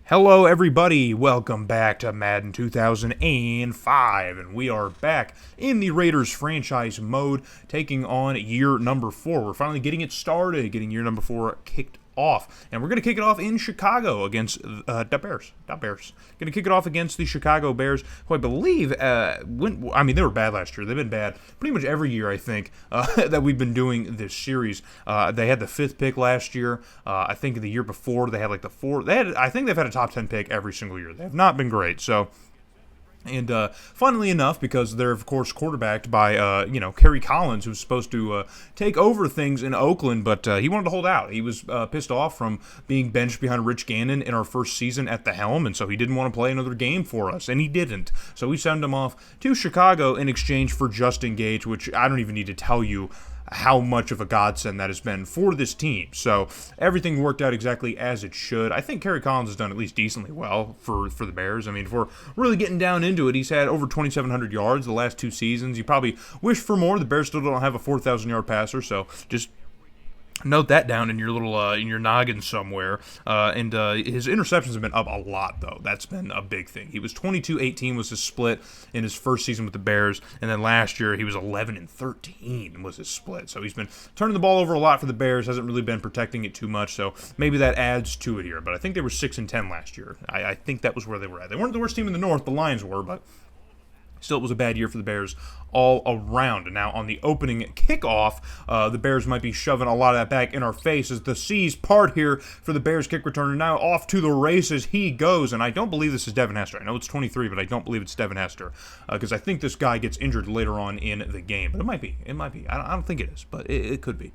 Hello, everybody. Welcome back to Madden 2005, and we are back in the Raiders franchise mode, taking on year number 4. We're finally getting it started, getting year number 4 kicked off, and we're going to kick it off in Chicago against the Bears. Going to kick it off against the Chicago Bears, who I believe they were bad last year. They've been bad pretty much every year, I think, that we've been doing this series. They had the 5th pick last year. I think the year before they had like the 4th. I think they've had a top 10 pick every single year. They have not been great. So. And funnily enough, because they're, of course, quarterbacked by, Kerry Collins, who's supposed to take over things in Oakland, but he wanted to hold out. He was pissed off from being benched behind Rich Gannon in our first season at the helm, and so he didn't want to play another game for us, and he didn't. So we sent him off to Chicago in exchange for Justin Gage, which I don't even need to tell you how much of a godsend that has been for this team. So everything worked out exactly as it should. I think Kerry Collins has done at least decently well for the Bears. I mean, if we're really getting down into it, he's had over 2,700 yards the last 2 seasons. You probably wish for more. The Bears still don't have a 4,000-yard passer, so just note that down in your little in your noggin somewhere. And his interceptions have been up a lot, though. That's been a big thing. He was 22-18 was his split in his first season with the Bears, and then last year he was 11-13 was his split. So he's been turning the ball over a lot for the Bears. Hasn't really been protecting it too much. So maybe that adds to it here. But I think they were 6-10 last year. I think that was where they were at. They weren't the worst team in the North. The Lions were, but still, it was a bad year for the Bears all around. And now on the opening kickoff, the Bears might be shoving a lot of that back in our face as the seas part here for the Bears kick returner. Now off to the races he goes. And I don't believe this is Devin Hester. I know it's 23, but I don't believe it's Devin Hester because I think this guy gets injured later on in the game. But it might be. It might be. I don't think it is, but it could be.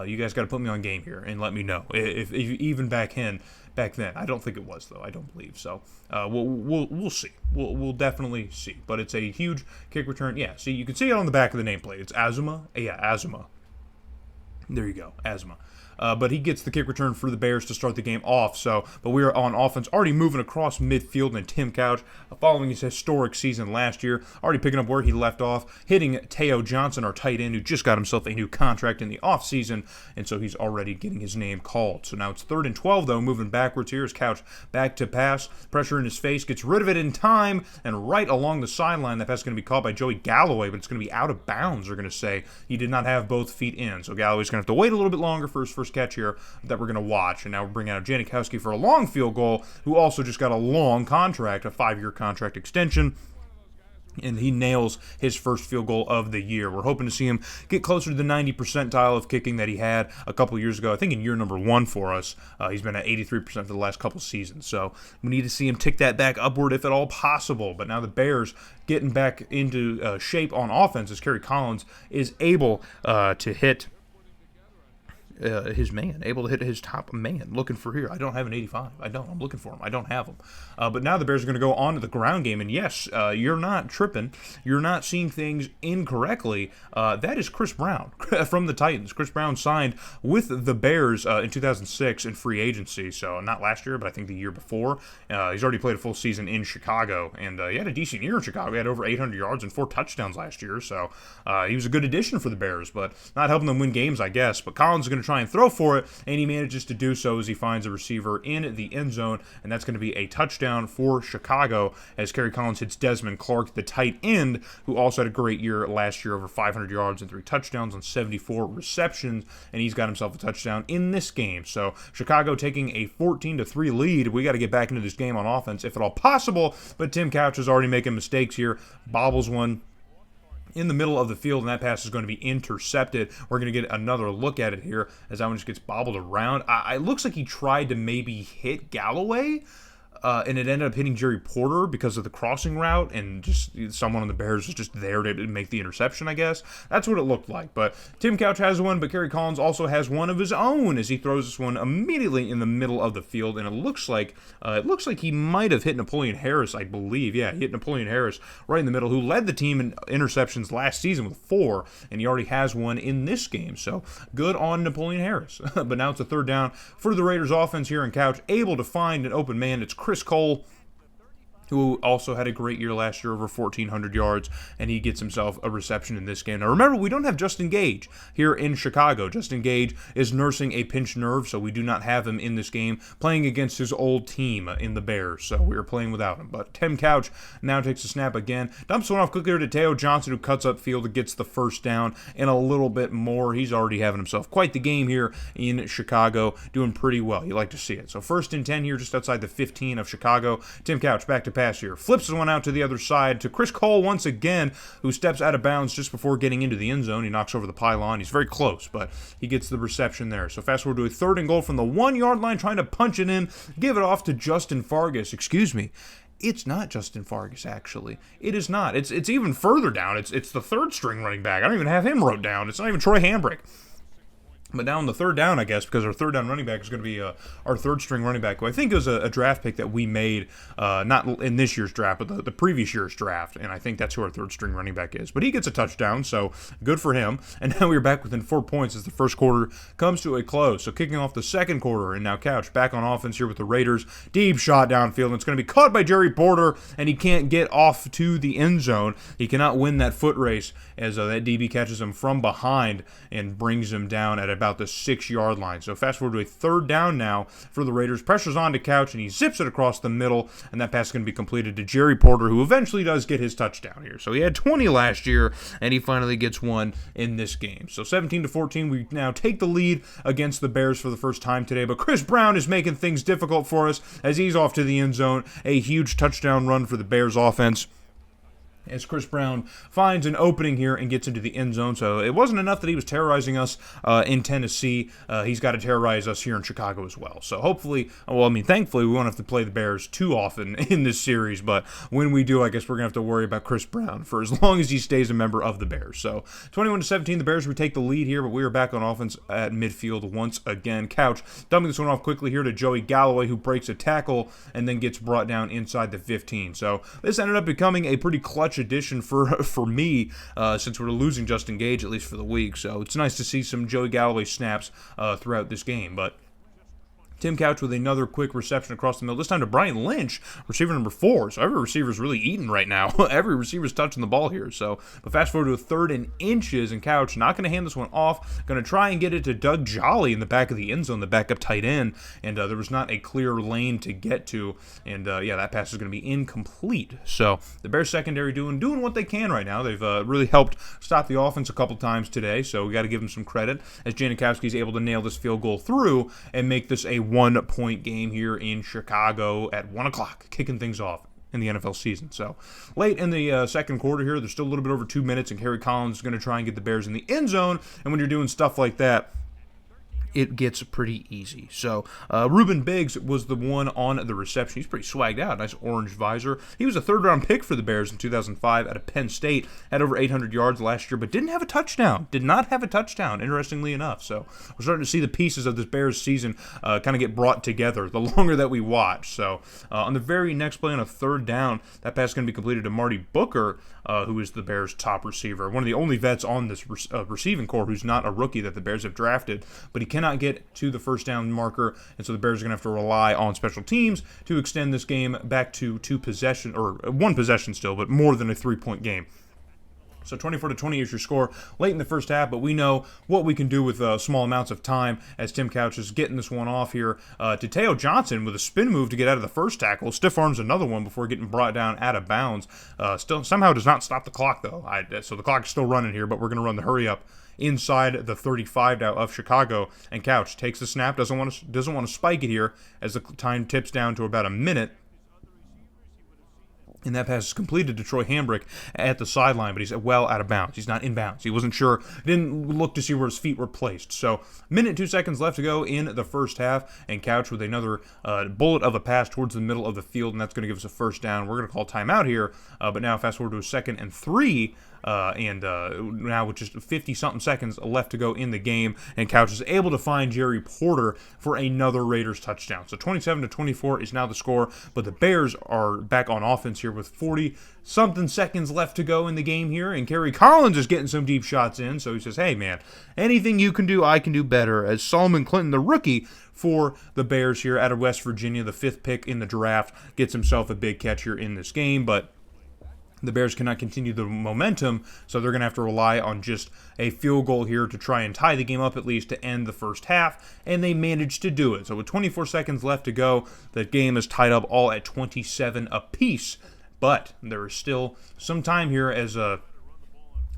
You guys got to put me on game here and let me know if even back then. I don't think it was, though. I don't believe so. We'll see. We'll definitely see. But it's a huge kick return. Yeah. See, you can see it on the back of the nameplate. It's Azuma. Yeah, Azuma. There you go, Azuma. But he gets the kick return for the Bears to start the game off. But we are on offense, already moving across midfield, and Tim Couch, following his historic season last year, already picking up where he left off, hitting Teo Johnson, our tight end, who just got himself a new contract in the offseason, and so he's already getting his name called. So now it's 3rd and 12, though, moving backwards here as Couch back to pass, pressure in his face, gets rid of it in time, and right along the sideline, that pass is going to be caught by Joey Galloway, but it's going to be out of bounds, they're going to say. He did not have both feet in, so Galloway's going to have to wait a little bit longer for his first catch here that we're going to watch. And now we're bringing out Janikowski for a long field goal, who also just got a long contract, a 5-year contract extension. And he nails his first field goal of the year. We're hoping to see him get closer to the 90 percentile of kicking that he had a couple years ago. I think in year number 1 for us, he's been at 83% for the last couple seasons. So we need to see him tick that back upward if at all possible. But now the Bears getting back into shape on offense as Kerry Collins is able to hit his man, able to hit his top man. Looking for here. I don't have an 85. I'm looking for him. I don't have him. But now the Bears are going to go on to the ground game. And yes, you're not tripping. You're not seeing things incorrectly. That is Chris Brown from the Titans. Chris Brown signed with the Bears in 2006 in free agency. So not last year, but I think the year before. He's already played a full season in Chicago. And he had a decent year in Chicago. He had over 800 yards and 4 touchdowns last year. So he was a good addition for the Bears, but not helping them win games, I guess. But Collins is going to try and throw for it, and he manages to do so as he finds a receiver in the end zone, and that's going to be a touchdown for Chicago as Kerry Collins hits Desmond Clark, the tight end, who also had a great year last year, over 500 yards and 3 touchdowns on 74 receptions, and he's got himself a touchdown in this game. So Chicago taking a 14-3 lead. We got to get back into this game on offense if at all possible, but Tim Couch is already making mistakes here, bobbles one in the middle of the field, and that pass is going to be intercepted. We're going to get another look at it here as that one just gets bobbled around. It looks like he tried to maybe hit Galloway, and it ended up hitting Jerry Porter because of the crossing route, and just someone on the Bears was just there to make the interception, I guess. That's what it looked like. But Tim Couch has one, but Kerry Collins also has one of his own as he throws this one immediately in the middle of the field, and it looks like he might have hit Napoleon Harris, I believe. Yeah, he hit Napoleon Harris right in the middle, who led the team in interceptions last season with 4, and he already has one in this game. So good on Napoleon Harris. But now it's a 3rd down for the Raiders offense here, and Couch able to find an open man. It's Chris Cole who also had a great year last year, over 1,400 yards, and he gets himself a reception in this game. Now, remember, we don't have Justin Gage here in Chicago. Justin Gage is nursing a pinched nerve, so we do not have him in this game, playing against his old team in the Bears, so we are playing without him. But Tim Couch now takes a snap again, dumps one off quickly to Teo Johnson, who cuts upfield and gets the first down, and a little bit more. He's already having himself quite the game here in Chicago, doing pretty well. You like to see it. So 1st and 10 here, just outside the 15 of Chicago. Tim Couch back to pass here. Flips one out to the other side to Chris Cole once again, who steps out of bounds just before getting into the end zone. He knocks over the pylon. He's very close, but he gets the reception there. So fast forward to a 3rd and goal from the 1-yard line, trying to punch it in, give it off to Justin Fargas. Excuse me. It's not Justin Fargas, actually. It is not. It's even further down. It's the 3rd string running back. I don't even have him wrote down. It's not even Troy Hambrick. But now on the 3rd down, I guess, because our 3rd down running back is going to be our 3rd string running back, who I think is a draft pick that we made, not in this year's draft, but the previous year's draft, and I think that's who our 3rd string running back is. But he gets a touchdown, so good for him. And now we're back within 4 points as the first quarter comes to a close. So kicking off the second quarter, and now Couch back on offense here with the Raiders. Deep shot downfield, and it's going to be caught by Jerry Porter, and he can't get off to the end zone. He cannot win that foot race as that DB catches him from behind and brings him down at about the 6-yard line. So fast forward to a 3rd down now for the Raiders. Pressure's on to Couch, and he zips it across the middle, and that pass is going to be completed to Jerry Porter, who eventually does get his touchdown here. So he had 20 last year, and he finally gets one in this game. So 17-14, we now take the lead against the Bears for the first time today, but Chris Brown is making things difficult for us as he's off to the end zone. A huge touchdown run for the Bears offense, as Chris Brown finds an opening here and gets into the end zone. So it wasn't enough that he was terrorizing us in Tennessee. He's got to terrorize us here in Chicago as well. So hopefully, thankfully, we won't have to play the Bears too often in this series. But when we do, I guess we're going to have to worry about Chris Brown for as long as he stays a member of the Bears. So 21-17, the Bears retake the lead here, but we are back on offense at midfield once again. Couch dumping this one off quickly here to Joey Galloway, who breaks a tackle and then gets brought down inside the 15. So this ended up becoming a pretty clutch addition for me since we're losing Justin Gage, at least for the week. So it's nice to see some Joey Galloway snaps throughout this game. But Tim Couch with another quick reception across the middle, this time to Brian Lynch, receiver number 4. So every receiver's really eating right now. Every receiver's touching the ball here. So, but fast forward to a 3rd and inches, and Couch not going to hand this one off. Going to try and get it to Doug Jolly in the back of the end zone, the backup tight end. And there was not a clear lane to get to. And that pass is going to be incomplete. So the Bears secondary doing what they can right now. They've really helped stop the offense a couple times today. So we got to give them some credit as Janikowski is able to nail this field goal through and make this a 1-point game here in Chicago at 1 o'clock, kicking things off in the NFL season. So late in the second quarter here, there's still a little bit over 2 minutes, and Kerry Collins is going to try and get the Bears in the end zone. And when you're doing stuff like that, it gets pretty easy. So Reuben Biggs was the one on the reception. He's pretty swagged out. Nice orange visor. He was a 3rd-round pick for the Bears in 2005 out of Penn State. Had over 800 yards last year, but didn't have a touchdown. Did not have a touchdown, interestingly enough. So we're starting to see the pieces of this Bears season kind of get brought together the longer that we watch. So on the very next play on a 3rd down, that pass is going to be completed to Marty Booker, who is the Bears' top receiver. One of the only vets on this receiving corps who's not a rookie that the Bears have drafted, but he cannot get to the first down marker, and so the Bears are going to have to rely on special teams to extend this game back to 2 possession, or 1 possession still, but more than a 3-point game. So 24-20 is your score late in the first half, but we know what we can do with small amounts of time as Tim Couch is getting this one off here to Teo Johnson with a spin move to get out of the first tackle. Stiff arms another one before getting brought down out of bounds. Still somehow does not stop the clock, though. So the clock is still running here, but we're going to run the hurry up inside the 35 now of Chicago, and Couch takes the snap, doesn't want to spike it here as the time tips down to about a minute. And that pass is completed to Troy Hambrick at the sideline, but he's well out of bounds. He's not in bounds. He wasn't sure, didn't look to see where his feet were placed. So, minute 2 seconds left to go in the first half, and Couch with another bullet of a pass towards the middle of the field, and that's going to give us a first down. We're going to call timeout here, but now fast forward to a 2nd and 3 Now with just 50-something seconds left to go in the game, and Couch is able to find Jerry Porter for another Raiders touchdown. So 27-24 is now the score, but the Bears are back on offense here with 40-something seconds left to go in the game here, and Kerry Collins is getting some deep shots in, so he says, hey man, anything you can do, I can do better, as Solomon Clinton, the rookie for the Bears here out of West Virginia, the 5th pick in the draft, gets himself a big catch here in this game, but the Bears cannot continue the momentum, so they're going to have to rely on just a field goal here to try and tie the game up at least to end the first half, and they managed to do it. So with 24 seconds left to go, the game is tied up all at 27 apiece, but there is still some time here as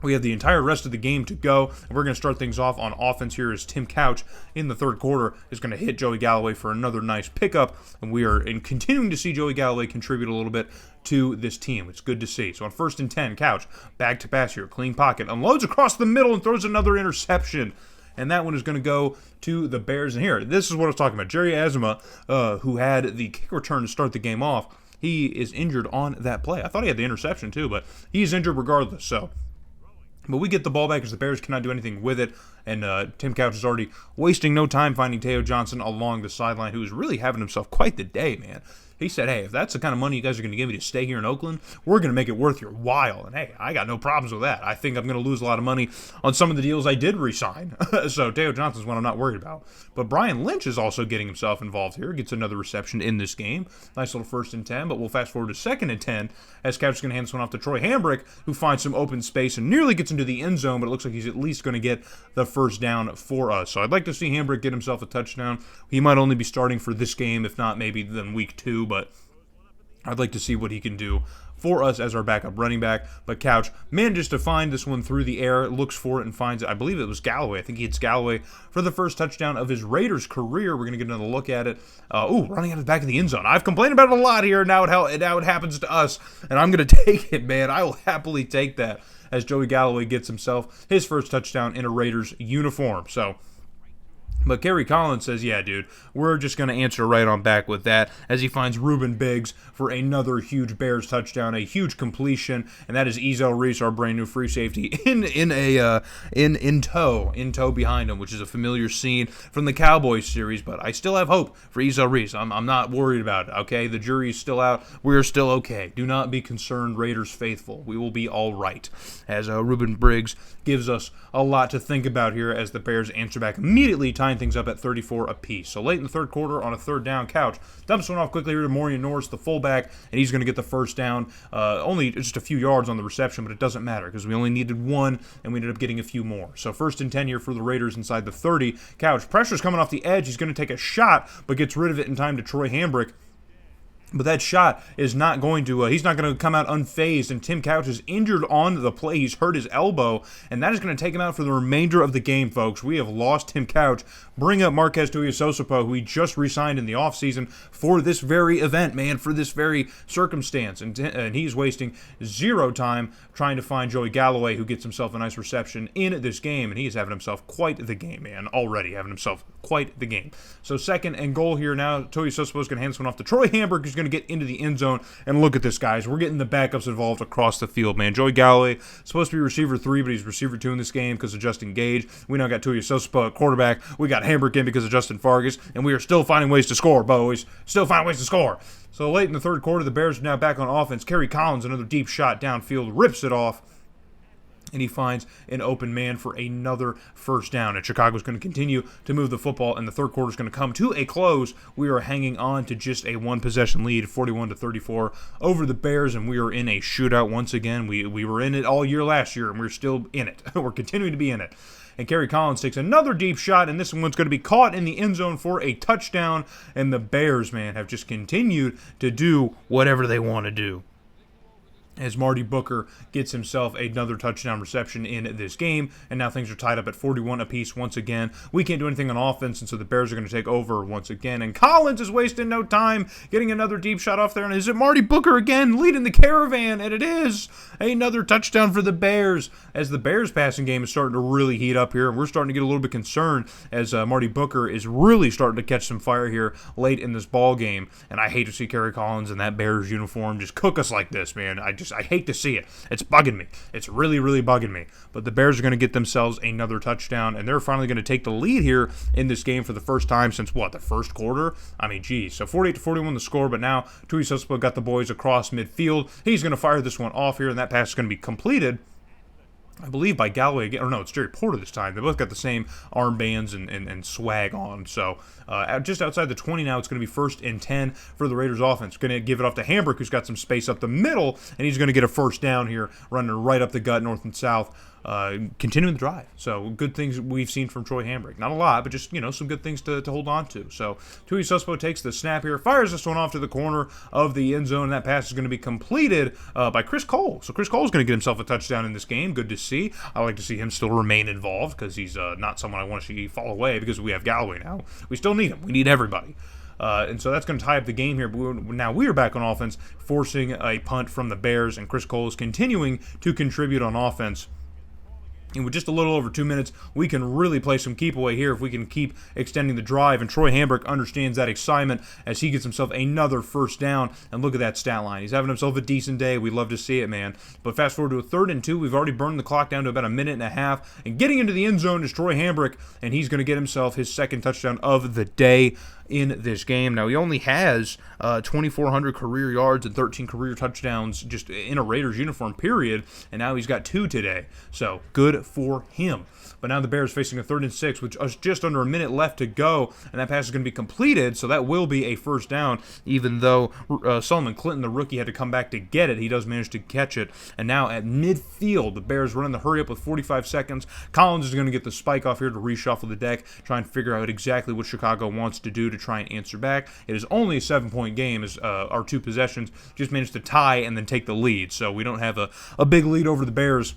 we have the entire rest of the game to go, and we're going to start things off on offense here as Tim Couch in the third quarter is going to hit Joey Galloway for another nice pickup, and we are continuing to see Joey Galloway contribute a little bit to this team. It's good to see. So on 1st and 10, Couch, back to pass here, clean pocket, unloads across the middle and throws another interception. And that one is going to go to the Bears. And here, this is what I was talking about. Jerry Azuma, who had the kick return to start the game off, he is injured on that play. I thought he had the interception too, but he's injured regardless. But we get the ball back as the Bears cannot do anything with it, and Tim Couch is already wasting no time finding Teo Johnson along the sideline, who is really having himself quite the day, man. He said, hey, if that's the kind of money you guys are going to give me to stay here in Oakland, we're going to make it worth your while. And hey, I got no problems with that. I think I'm going to lose a lot of money on some of the deals I did re-sign. So Teo Johnson's one I'm not worried about. But Brian Lynch is also getting himself involved here. Gets another reception in this game. Nice little 1st and 10, but we'll fast forward to 2nd and 10 as Couch is going to hand this one off to Troy Hambrick, who finds some open space and nearly gets into the end zone, but it looks like he's at least going to get the first down for us. So I'd like to see Hambrick get himself a touchdown. He might only be starting for this game, if not maybe then week 2, but I'd like to see what he can do for us as our backup running back. But Couch manages to find this one through the air, looks for it and finds it. I believe it was Galloway. I think he hits Galloway for the first touchdown of his Raiders career. We're going to get another look at it. Running out of the back of the end zone. I've complained about it a lot here. Now it happens to us, and I'm going to take it, man. I will happily take that as Joey Galloway gets himself his first touchdown in a Raiders uniform. But Kerry Collins says, yeah, dude, we're just going to answer right on back with that as he finds Reuben Biggs for another huge Bears touchdown, a huge completion, and that is Ezel Reese, our brand new free safety, in tow behind him, which is a familiar scene from the Cowboys series, but I still have hope for Ezel Reese. I'm not worried about it, okay? The jury's still out. We're still okay. Do not be concerned, Raiders faithful. We will be all right. As Reuben Biggs gives us a lot to think about here as the Bears answer back immediately, tying things up at 34 apiece. So late in the third quarter on a 3rd down, Couch dumps one off quickly here to Morian Norris, the fullback, and he's going to get the first down. Only just a few yards on the reception, but it doesn't matter because we only needed one, and we ended up getting a few more. So 1st and 10 here for the Raiders inside the 30. Couch, pressure's coming off the edge. He's going to take a shot, but gets rid of it in time to Troy Hambrick. But that shot is not going to, he's not going to come out unfazed, and Tim Couch is injured on the play. He's hurt his elbow, and that is going to take him out for the remainder of the game, folks. We have lost Tim Couch. Bring up Marquez Tuiasosopo, who we just re-signed in the offseason for this very event, man, for this very circumstance. And he's wasting zero time trying to find Joey Galloway, who gets himself a nice reception in this game, and he's having himself quite the game, man, already having himself quite the game. So 2nd and goal here now. Tuiasosopo is going to hand this one off to Troy Hambrick, who's going to get into the end zone, and look at this, guys. We're getting the backups involved across the field, man. Joey Galloway supposed to be receiver 3, but he's receiver 2 in this game because of Justin Gage. We now got Tuiasosopo at quarterback. We got Hambrick in because of Justin Fargas, and we are still finding ways to score, boys. Still finding ways to score. So late in the third quarter, the Bears are now back on offense. Kerry Collins, another deep shot downfield, rips it off, and he finds an open man for another first down. And Chicago's going to continue to move the football, and the third quarter is going to come to a close. We are hanging on to just a one-possession lead, 41-34 over the Bears, and we are in a shootout once again. We were in it all year last year, and we're still in it. We're continuing to be in it. And Kerry Collins takes another deep shot, and this one's going to be caught in the end zone for a touchdown. And the Bears, man, have just continued to do whatever they want to do, as Marty Booker gets himself another touchdown reception in this game, and now things are tied up at 41 apiece once again. We can't do anything on offense, and so the Bears are going to take over once again, and Collins is wasting no time getting another deep shot off there, and is it Marty Booker again leading the caravan? And it is another touchdown for the Bears, as the Bears passing game is starting to really heat up here, and we're starting to get a little bit concerned as Marty Booker is really starting to catch some fire here late in this ball game, and I hate to see Kerry Collins in that Bears uniform just cook us like this, man. I hate to see it. It's bugging me. It's really, really bugging me. But the Bears are going to get themselves another touchdown, and they're finally going to take the lead here in this game for the first time since, the first quarter? I mean, geez. So 48-41 the score, but now Tuiasosopo got the boys across midfield. He's going to fire this one off here, and that pass is going to be completed, I believe, by Galloway again. Or no, it's Jerry Porter this time. They both got the same armbands and swag on. So just outside the 20 now, it's going to be 1st and 10 for the Raiders offense. Going to give it off to Hambrick, who's got some space up the middle, and he's going to get a first down here, running right up the gut, north and south. Continuing the drive. So good things we've seen from Troy Hambrick. Not a lot, but just, some good things to hold on to. So Tuiasosopo takes the snap here, fires this one off to the corner of the end zone, and that pass is going to be completed by Chris Cole. So Chris Cole is going to get himself a touchdown in this game. Good to see. I like to see him still remain involved because he's not someone I want to see fall away because we have Galloway now. We still need him. We need everybody. And so that's going to tie up the game here. But now we are back on offense, forcing a punt from the Bears, and Chris Cole is continuing to contribute on offense. And with just a little over 2 minutes, we can really play some keep away here if we can keep extending the drive. And Troy Hambrick understands that excitement as he gets himself another first down. And look at that stat line. He's having himself a decent day. We love to see it, man. But fast forward to a 3rd and 2. We've already burned the clock down to about a minute and a half. And getting into the end zone is Troy Hambrick, and he's going to get himself his 2nd touchdown of the day in this game. Now, he only has 2,400 career yards and 13 career touchdowns just in a Raiders uniform, period, and now he's got 2 today. So, good for him. But now the Bears facing a 3rd and 6 with just under a minute left to go, and that pass is going to be completed, so that will be a first down, even though Solomon Clinton, the rookie, had to come back to get it. He does manage to catch it, and now at midfield, the Bears running the hurry up with 45 seconds. Collins is going to get the spike off here to reshuffle the deck, try and figure out exactly what Chicago wants to do to try and answer back. It is only a 7-point game as our 2 possessions just managed to tie and then take the lead, so we don't have a big lead over the Bears.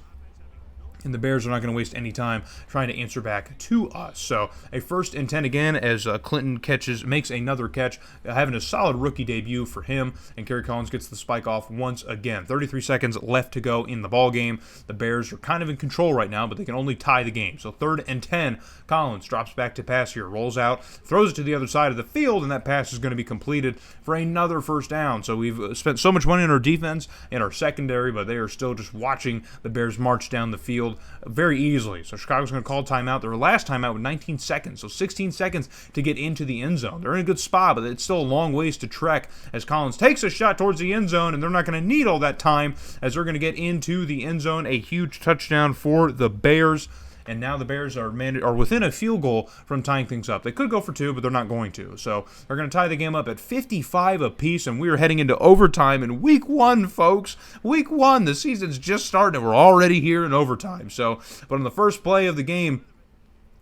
And the Bears are not going to waste any time trying to answer back to us. So a 1st and 10 again as Clinton makes another catch, having a solid rookie debut for him. And Kerry Collins gets the spike off once again. 33 seconds left to go in the ball game. The Bears are kind of in control right now, but they can only tie the game. So 3rd and 10, Collins drops back to pass here, rolls out, throws it to the other side of the field, and that pass is going to be completed for another first down. So we've spent so much money on our defense and our secondary, but they are still just watching the Bears march down the field very easily. So Chicago's going to call timeout. Their last timeout with 19 seconds, so 16 seconds to get into the end zone. They're in a good spot, but it's still a long ways to trek as Collins takes a shot towards the end zone, and they're not going to need all that time as they're going to get into the end zone. A huge touchdown for the Bears. And now the Bears are within a field goal from tying things up. They could go for 2, but they're not going to. So they're going to tie the game up at 55 apiece, and we are heading into overtime in Week 1, folks. Week 1, the season's just starting, and we're already here in overtime. So, but on the first play of the game,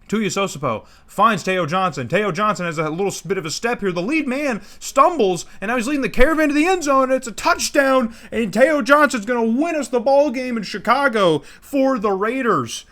Tuiasosopo finds Teo Johnson. Teo Johnson has a little bit of a step here. The lead man stumbles, and now he's leading the caravan to the end zone, and it's a touchdown, and Teo Johnson's going to win us the ball game in Chicago for the Raiders.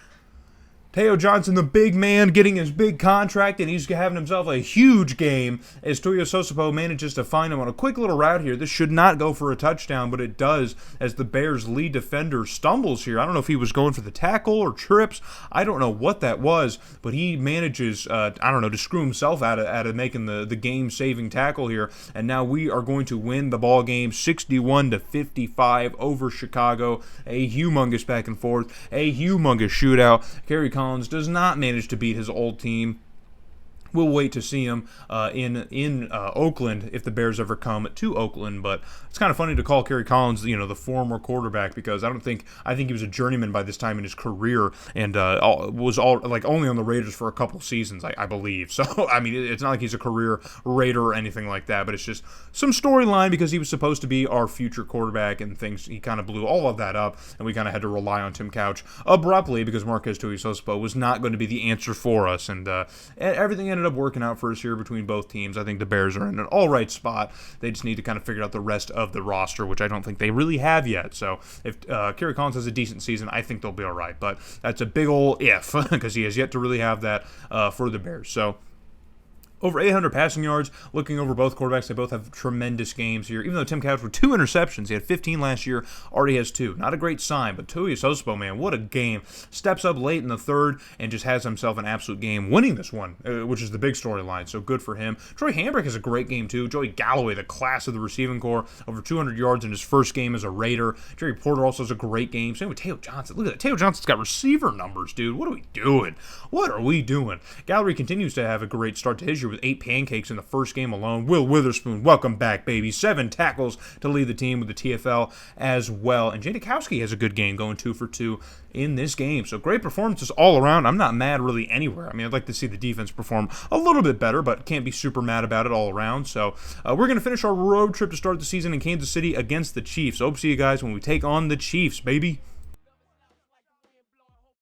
Teo Johnson, the big man, getting his big contract, and he's having himself a huge game as Tuiasosopo manages to find him on a quick little route here. This should not go for a touchdown, but it does as the Bears' lead defender stumbles here. I don't know if he was going for the tackle or trips. I don't know what that was, but he manages, to screw himself out of making the game-saving tackle here, and now we are going to win the ball game 61-55 over Chicago. A humongous back and forth, a humongous shootout. Kerry Collins does not manage to beat his old team. We'll wait to see him in Oakland if the Bears ever come to Oakland. But it's kind of funny to call Kerry Collins, the former quarterback, because I think he was a journeyman by this time in his career and was only on the Raiders for a couple seasons, I believe. So I mean, it's not like he's a career Raider or anything like that. But it's just some storyline because he was supposed to be our future quarterback and things. He kind of blew all of that up, and we kind of had to rely on Tim Couch abruptly because Marquez Tuiasosopo was not going to be the answer for us, and everything ended up working out for us here between both teams. I think the Bears are in an all right spot. They just need to kind of figure out the rest of the roster, which I don't think they really have yet. So if Kerry Collins has a decent season, I think they'll be all right. But that's a big old if because he has yet to really have that for the Bears. So Over 800 passing yards. Looking over both quarterbacks, they both have tremendous games here. Even though Tim Couch with 2 interceptions, he had 15 last year, already has 2. Not a great sign, but Tuiasosopo, man, what a game. Steps up late in the third and just has himself an absolute game, winning this one, which is the big storyline, so good for him. Troy Hambrick has a great game, too. Joey Galloway, the class of the receiving corps, over 200 yards in his first game as a Raider. Jerry Porter also has a great game. Same with Teo Johnson. Look at that. Teo Johnson's got receiver numbers, dude. What are we doing? What are we doing? Galloway continues to have a great start to his year with 8 pancakes in the first game alone. Will Witherspoon, welcome back, baby. 7 tackles to lead the team with the TFL as well. And Janikowski has a good game, going 2 for 2 in this game. So great performances all around. I'm not mad really anywhere. I mean, I'd like to see the defense perform a little bit better, but can't be super mad about it all around. So we're going to finish our road trip to start the season in Kansas City against the Chiefs. Hope to see you guys when we take on the Chiefs, baby.